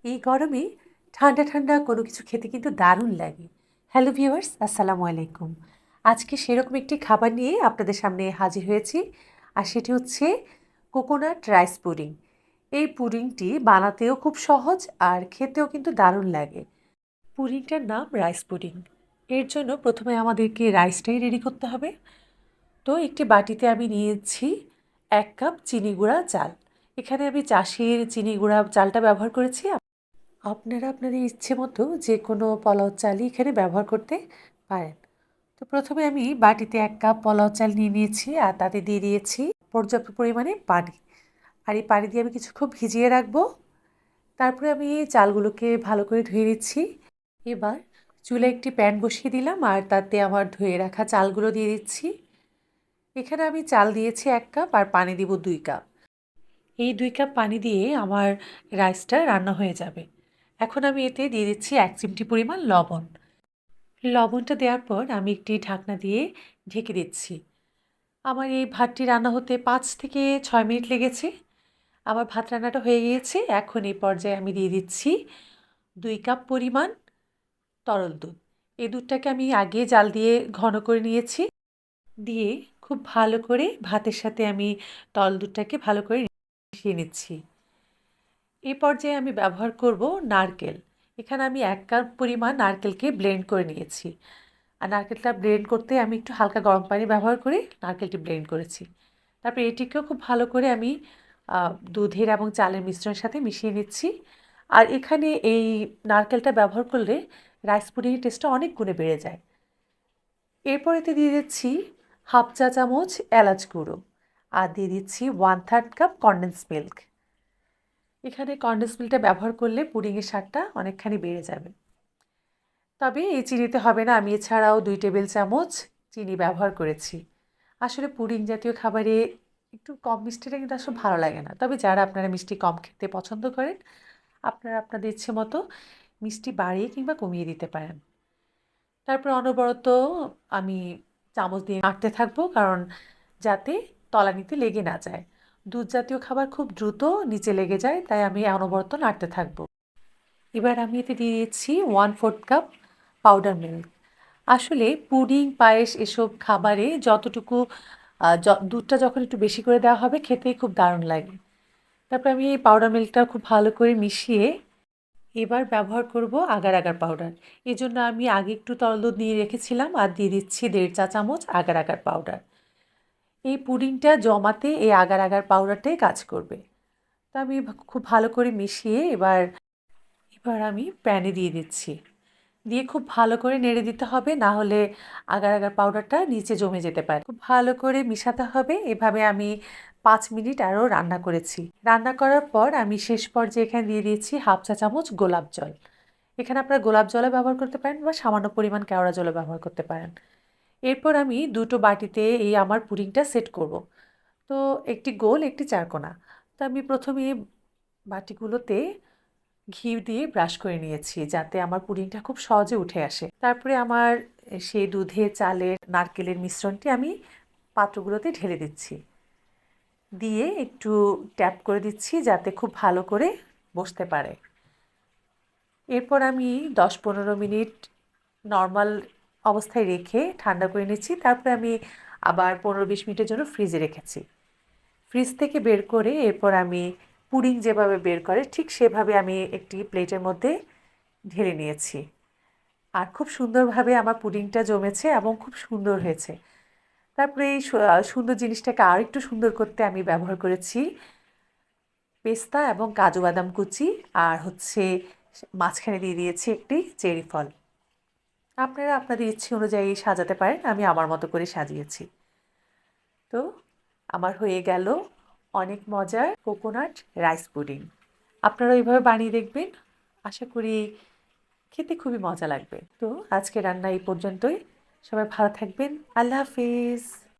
এই গরমে ঠান্ডা ঠান্ডা কোনো কিছু খেতে কিন্তু দারুণ লাগে। হ্যালো ভিউয়ার্স, আসসালামু আলাইকুম। আজকে সেরকম একটি খাবার নিয়ে আপনাদের সামনে হাজির হয়েছি, আর সেটি হচ্ছে কোকোনাট রাইস পুডিং। এই পুডিংটি বানাতেও খুব সহজ আর খেতেও কিন্তু দারুণ লাগে। পুডিংটার নাম রাইস পুডিং। এর জন্য প্রথমে আমাদেরকে রাইসটাই রেডি করতে হবে। তো একটি বাটিতে আমি নিয়েছি ১ কাপ চিনি গুঁড়া চাল। এখানে আমি চাষের চিনি গুঁড়া চালটা ব্যবহার করেছি। আপনারা আপনাদের ইচ্ছে মতো যে কোনো পোলাও চালই এখানে ব্যবহার করতে পারেন। তো প্রথমে আমি বাটিতে ১ কাপ পোলাও চাল নিয়ে নিয়েছি আর তাতে দিয়ে দিয়েছি পর্যাপ্ত পরিমাণে পানি। আর এই পানি দিয়ে আমি কিছুক্ষণ ভিজিয়ে রাখবো। তারপরে আমি এই চালগুলোকে ভালো করে ধুয়ে নিচ্ছি। এবার চুলায় একটি প্যান বসিয়ে দিলাম আর তাতে আমার ধুয়ে রাখা চালগুলো দিয়ে দিচ্ছি। এখানে আমি চাল দিয়েছি ১ কাপ আর পানি দিব ২ কাপ। এই ২ কাপ পানি দিয়ে আমার রাইসটা রান্না হয়ে যাবে। এখন আমি এতে দিয়ে দিচ্ছি ১ চিমটি পরিমাণ লবণ। লবণটা দেওয়ার পর আমি একটি ঢাকনা দিয়ে ঢেকে দিচ্ছি। আমার এই ভাতটি রান্না হতে ৫ থেকে ৬ মিনিট লেগেছে। আমার ভাত রান্নাটা হয়ে গিয়েছে। এখন এই পর্যায়ে আমি দিয়ে দিচ্ছি ২ কাপ পরিমাণ তরল দুধ। এই দুধটাকে আমি আগে জাল দিয়ে ঘন করে নিয়েছি। দিয়ে খুব ভালো করে ভাতের সাথে আমি তরল দুধটাকে ভালো করে মিশিয়ে নিচ্ছি। এই পর্যায়ে আমি ব্যবহার করব নারকেল। এখানে আমি ১ কাপ পরিমাণ নারকেলকে ব্লেন্ড করে নিয়েছি। আর নারকেলটা ব্লেন্ড করতে আমি একটু হালকা গরম পানি ব্যবহার করে নারকেলটি ব্লেন্ড করেছি। তারপরে এটিকেও খুব ভালো করে আমি দুধের এবং চালের মিশ্রণের সাথে মিশিয়ে নিচ্ছি। আর এখানে এই নারকেলটা ব্যবহার করলে রাইস পুডিংয়ের টেস্টটা অনেক গুণে বেড়ে যায়। এরপর এতে দিয়ে দিচ্ছি 1/2 চা চামচ এলাচ গুঁড়ো আর দিয়ে দিচ্ছি 1/3 কাপ কনডেন্স মিল্ক। এখানে কনডেন্স মিল্কটা ব্যবহার করলে পুডিংয়ের স্বাদটা অনেকখানি বেড়ে যাবে। তবে এই চিনিতে হবে না, আমি এছাড়াও ২ টেবিল চামচ চিনি ব্যবহার করেছি। আসলে পুডিং জাতীয় খাবারে একটু কম মিষ্টিটা কিন্তু আসলে ভালো লাগে না। তবে যারা আপনারা মিষ্টি কম খেতে পছন্দ করেন, আপনারা আপনাদের ইচ্ছে মতো মিষ্টি বাড়িয়ে কিংবা কমিয়ে দিতে পারেন। তারপর অনবরত আমি চামচ দিয়ে নাড়তে থাকবো, কারণ যাতে তলানিতে লেগে না যায়। দুধ জাতীয় খাবার খুব দ্রুত নিচে লেগে যায়, তাই আমি অনবরত নাড়তে থাকবো। এবার আমি এতে দিয়ে দিচ্ছি 1/4 কাপ পাউডার মিল্ক। আসলে পুডিং, পায়েস এসব খাবারে যতটুকু দুধটা যখন একটু বেশি করে দেওয়া হবে খেতে খুব দারুণ লাগে। তারপরে আমি এই পাউডার মিল্কটা খুব ভালো করে মিশিয়ে এবার ব্যবহার করব আগার আগার পাউডার। এজন্য আমি আগে একটু তরল দুধ নিয়ে রেখেছিলাম আর দিয়ে দিচ্ছি ১.৫ চা চামচ আগার আগার পাউডার। এই পুডিংটা জমাতে এই আগার আগার পাউডারটাই কাজ করবে। তো আমি খুব ভালো করে মিশিয়ে এবার আমি প্যানে দিয়ে দিচ্ছি। দিয়ে খুব ভালো করে নেড়ে দিতে হবে, না হলে আগার আগার পাউডারটা নিচে জমে যেতে পারে। খুব ভালো করে মিশাতে হবে। এভাবে আমি ৫ মিনিট আরও রান্না করেছি। রান্না করার পর আমি শেষ পর্যায়ে এখানে দিয়ে দিয়েছি 1/2 চা চামচ গোলাপ জল। এখানে আপনারা গোলাপ জলও ব্যবহার করতে পারেন বা সামান্য পরিমাণ কেওড়া জলও ব্যবহার করতে পারেন। এরপর আমি দুটো বাটিতে এই আমার পুডিংটা সেট করব। তো একটি গোল, একটি চারকোনা। তো আমি প্রথমে বাটিগুলোতে ঘি দিয়ে ব্রাশ করে নিয়েছি যাতে আমার পুডিংটা খুব সহজে উঠে আসে। তারপরে আমার সেই দুধে, চালের, নারকেলের মিশ্রণটি আমি পাত্রগুলোতে ঢেলে দিচ্ছি। দিয়ে একটু ট্যাপ করে দিচ্ছি যাতে খুব ভালো করে বসতে পারে। এরপর আমি ১০-১৫ মিনিট নরমাল অবস্থায় রেখে ঠান্ডা করে নিচ্ছি। তারপরে আমি আবার ১৫-২০ মিনিটের জন্য ফ্রিজে রেখেছি। ফ্রিজ থেকে বের করে এরপর আমি পুডিং যেভাবে বের করে ঠিক সেভাবে আমি একটি প্লেটের মধ্যে ঢেলে নিয়েছি। আর খুব সুন্দরভাবে আমার পুডিংটা জমেছে এবং খুব সুন্দর হয়েছে। তারপরে এই সুন্দর জিনিসটাকে আরেকটু সুন্দর করতে আমি ব্যবহার করেছি পেস্তা এবং কাজু বাদাম কুচি, আর হচ্ছে মাঝখানে দিয়ে দিয়েছি একটি চেরি ফল। আপনারা আপনাদের ইচ্ছে অনুযায়ী সাজাতে পারেন, আমি আমার মতো করে সাজিয়েছি। তো আমার হয়ে গেল অনেক মজার কোকোনাট রাইস পুডিং। আপনারা এইভাবে বানিয়ে দেখবেন, আশা করি খেতে খুবই মজা লাগবে। তো আজকে রান্না এই পর্যন্তই। সবাই ভালো থাকবেন। আল্লাহ হাফিজ।